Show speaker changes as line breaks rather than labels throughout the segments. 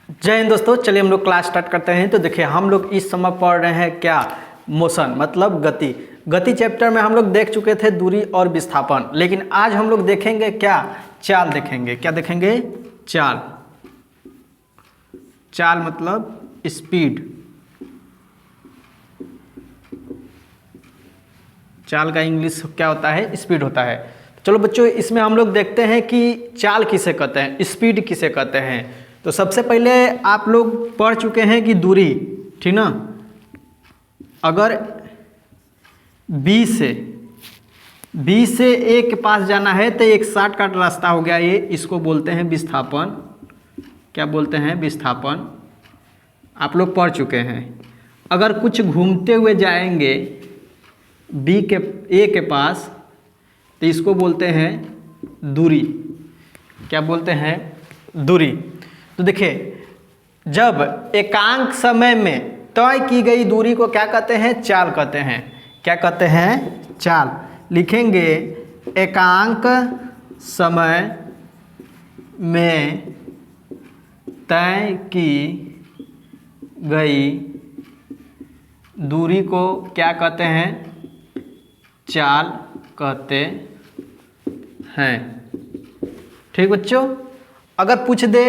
जय हिंद दोस्तों, चलिए हम लोग क्लास स्टार्ट करते हैं। तो देखिए हम लोग इस समय पढ़ रहे हैं क्या, मोशन मतलब गति। गति चैप्टर में हम लोग देख चुके थे दूरी और विस्थापन, लेकिन आज हम लोग देखेंगे क्या, चाल देखेंगे। क्या देखेंगे? चाल। चाल मतलब स्पीड। चाल का इंग्लिश क्या होता है? स्पीड होता है। चलो बच्चों, इसमें हम लोग देखते हैं कि चाल किसे कहते हैं, स्पीड किसे कहते हैं। तो सबसे पहले आप लोग पढ़ चुके हैं कि दूरी, ठीक ना। अगर बी से ए के पास जाना है तो एक शॉर्टकट रास्ता हो गया ये, इसको बोलते हैं विस्थापन। क्या बोलते हैं? विस्थापन। आप लोग पढ़ चुके हैं। अगर कुछ घूमते हुए जाएंगे ए के पास तो इसको बोलते हैं दूरी। क्या बोलते हैं? दूरी। तो देखिए, जब एकांक समय में तय की गई दूरी को क्या कहते हैं? चाल कहते हैं। क्या कहते हैं? चाल। लिखेंगे एकांक समय में तय की गई दूरी को क्या कहते हैं? चाल कहते हैं। ठीक बच्चों, अगर पूछ दे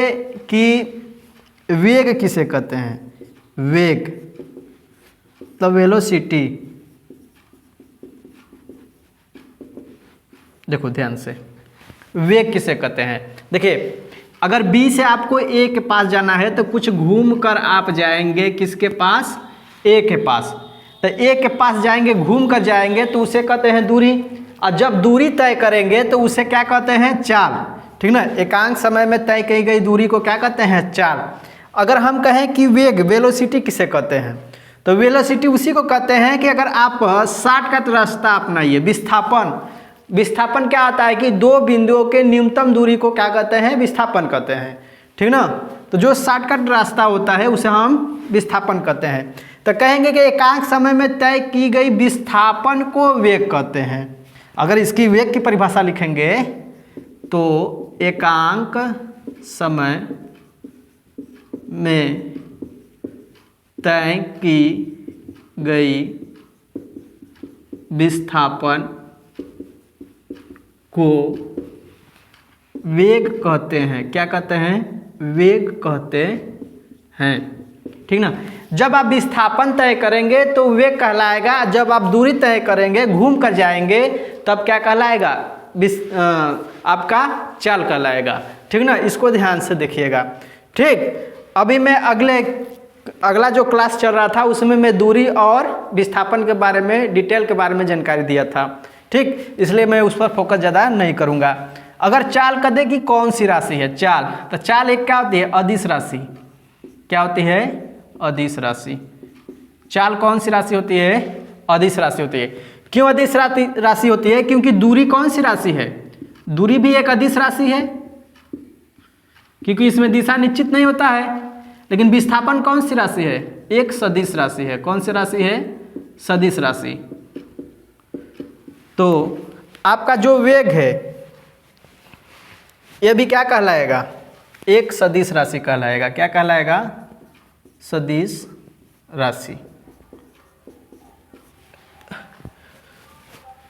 कि वेग किसे कहते हैं, वेग तो वेलोसिटी। देखो ध्यान से, वेग किसे कहते हैं? देखिए, अगर बी से आपको ए के पास जाना है तो कुछ घूम कर आप जाएंगे किसके पास? ए के पास। तो ए के पास जाएंगे, घूम कर जाएंगे तो उसे कहते हैं दूरी। और जब दूरी तय करेंगे तो उसे क्या कहते हैं? चाल। ठीक ना। एकांक समय में तय की गई दूरी को क्या कहते हैं? चाल। अगर हम कहें कि वेग, वेलोसिटी किसे कहते हैं, तो वेलोसिटी उसी को कहते हैं कि अगर आप शॉर्टकट रास्ता अपनाइए। विस्थापन, विस्थापन क्या आता है कि दो बिंदुओं के न्यूनतम दूरी को क्या कहते हैं? विस्थापन कहते हैं। ठीक ना। तो जो शॉर्टकट रास्ता होता है उसे हम विस्थापन कहते हैं। तो कहेंगे कि एकांक समय में तय की गई विस्थापन को वेग कहते हैं। अगर इसकी वेग की परिभाषा लिखेंगे तो एकांक समय में तय की गई विस्थापन को वेग कहते हैं। क्या कहते हैं? वेग कहते हैं। ठीक ना। जब आप विस्थापन तय करेंगे तो वेग कहलाएगा। जब आप दूरी तय करेंगे, घूम कर जाएंगे, तब क्या कहलाएगा? आपका चाल कहलाएगा। ठीक ना। इसको ध्यान से देखिएगा। ठीक। अभी मैं अगला जो क्लास चल रहा था उसमें मैं दूरी और विस्थापन के बारे में, डिटेल के बारे में जानकारी दिया था। ठीक, इसलिए मैं उस पर फोकस ज़्यादा नहीं करूँगा। अगर चाल कह दे कि कौन सी राशि है चाल, तो चाल एक क्या होती है? अदिश राशि। क्या होती है? अदिश राशि। चाल कौन सी राशि होती है? अदिश राशि होती है। क्यों अदिश राशि होती है? क्योंकि दूरी कौन सी राशि है? दूरी भी एक अदिश राशि है, क्योंकि इसमें दिशा निश्चित नहीं होता है। लेकिन विस्थापन कौन सी राशि है? एक सदिश राशि है। कौन सी राशि है? सदिश राशि। तो आपका जो वेग है यह भी क्या कहलाएगा? एक सदिश राशि कहलाएगा। क्या कहलाएगा? सदिश राशि।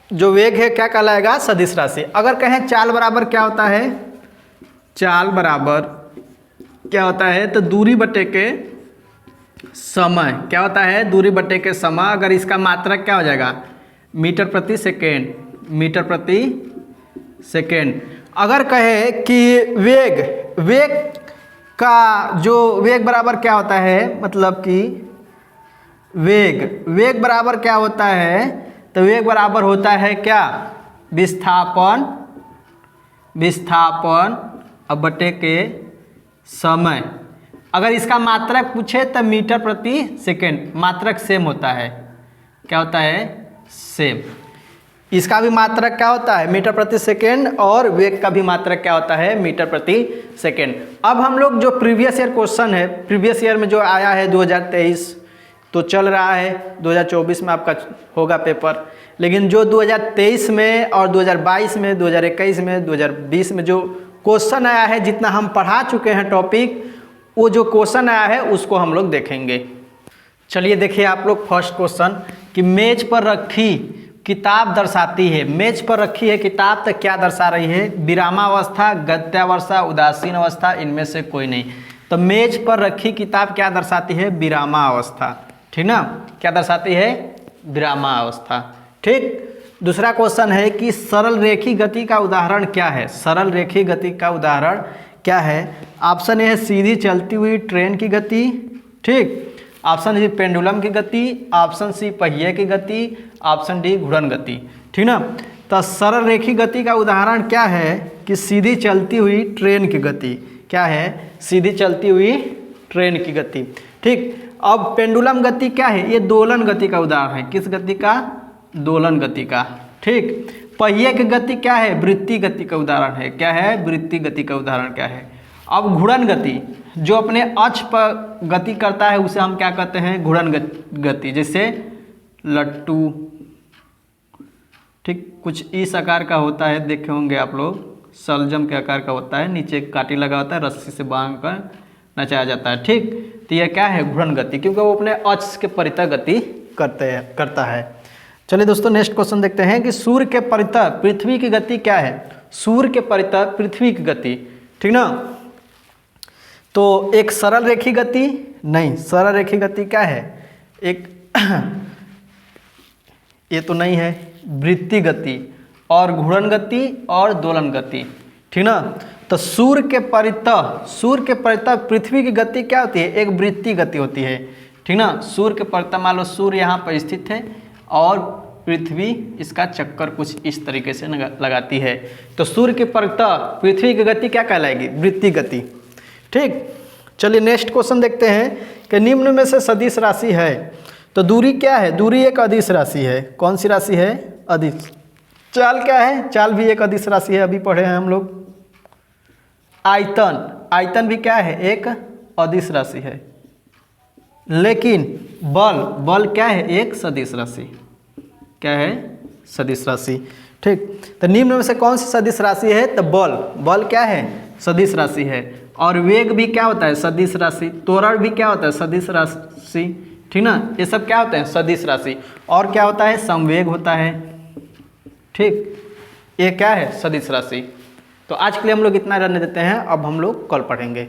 जो वेग है क्या कहलाएगा? सदिश राशि। अगर कहें चाल बराबर क्या होता है? चाल बराबर क्या होता है? तो दूरी बटे के समय। क्या होता है? दूरी बटे के समय। अगर इसका मात्रक क्या हो जाएगा? मीटर प्रति सेकेंड। मीटर प्रति सेकेंड। अगर कहे कि वेग का जो वेग बराबर क्या होता है, मतलब कि वेग बराबर क्या होता है? तो वेग बराबर होता है क्या? विस्थापन अब बटे के समय। अगर इसका मात्रक पूछे तो मीटर प्रति सेकेंड। मात्रक सेम होता है। क्या होता है? सेम। इसका भी मात्रक क्या होता है? मीटर प्रति सेकेंड। और वेग का भी मात्रक क्या होता है? मीटर प्रति सेकेंड। अब हम लोग जो प्रीवियस ईयर क्वेश्चन है, प्रीवियस ईयर में जो आया है 2023 तो चल रहा है, 2024 में आपका होगा पेपर। लेकिन जो 2023 में और 2022 में, 2021 में, 2020 में जो क्वेश्चन आया है, जितना हम पढ़ा चुके हैं टॉपिक, वो जो क्वेश्चन आया है उसको हम लोग देखेंगे। चलिए देखिए आप लोग फर्स्ट क्वेश्चन कि मेज पर रखी किताब दर्शाती है। मेज पर रखी है किताब तो क्या दर्शा रही है? विरामावस्था, गत्यावस्था, उदासीन अवस्था, इनमें से कोई नहीं। तो मेज पर रखी किताब क्या दर्शाती है? विरामावस्था। ठीक ना, क्या दर्शाती है? विरामावस्था। ठीक। दूसरा क्वेश्चन है कि सरल रेखी गति का उदाहरण क्या है? सरल रेखी गति का उदाहरण क्या है? ऑप्शन ए है सीधी चलती हुई ट्रेन की गति। ठीक। ऑप्शन सी पेंडुलम की गति, ऑप्शन सी पहिए की गति, ऑप्शन डी घूर्णन गति। ठीक ना। तो सरल रेखी गति का उदाहरण क्या है? कि सीधी चलती हुई ट्रेन की गति। क्या है? सीधी चलती हुई ट्रेन की गति। ठीक। अब पेंडुलम गति क्या है? ये दोलन गति का उदाहरण है। किस गति का? दोलन गति का। ठीक। पहिए की गति क्या है? वृत्ति गति का उदाहरण है। क्या है? वृत्ति गति का उदाहरण क्या है? अब घूर्णन गति, जो अपने अक्ष पर गति करता है उसे हम क्या कहते हैं? घूर्णन गति। जैसे लट्टू। ठीक, कुछ इस आकार का होता है, देखे होंगे आप लोग, सलजम के आकार का होता है, नीचे कांटी लगा होता है, रस्सी से बांध कर नचाया जाता है। ठीक। तो यह क्या है? घूर्णन गति, क्योंकि वो अपने अक्ष के परितः गति करता है। चलिए दोस्तों नेक्स्ट क्वेश्चन देखते हैं कि सूर्य के परितः पृथ्वी की गति क्या है? सूर्य के परितः पृथ्वी की गति। ठीक ना। तो एक सरल रेखी गति नहीं, सरल रेखी गति क्या है? एक ये तो नहीं है, वृत्ति गति और घूर्णन गति और दोलन गति। ठीक ना। तो सूर्य के परितः पृथ्वी की गति क्या होती है? एक वृत्ति गति होती है। ठीक ना। सूर्य के परितः मान लो सूर्य यहाँ पर स्थित है और पृथ्वी इसका चक्कर कुछ इस तरीके से लगाती है, तो सूर्य के परितः पृथ्वी की गति क्या कहलाएगी? वृत्ति गति। ठीक। चलिए नेक्स्ट क्वेश्चन देखते हैं कि निम्न में से सदिश राशि है तो दूरी क्या है? दूरी एक अदिश राशि है। कौन सी राशि है? अदिश। चाल क्या है? चाल भी एक अदिश राशि है, अभी पढ़े हैं हम लोग। आयतन भी क्या है? एक अदिश राशि है। लेकिन बल क्या है? एक सदिश राशि। क्या है? सदिश राशि। ठीक। तो निम्न में से कौन सी सदिश राशि है? तो बल क्या है? सदिश राशि है। और वेग भी क्या होता है? सदिश राशि। त्वरण भी क्या होता है? सदिश राशि। ठीक ना। ये सब क्या होते हैं? सदिश राशि। और क्या होता है? संवेग होता है। ठीक। ये क्या है? सदिश राशि। तो आज के लिए हम लोग इतना रहने देते हैं, अब हम लोग कल पढ़ेंगे।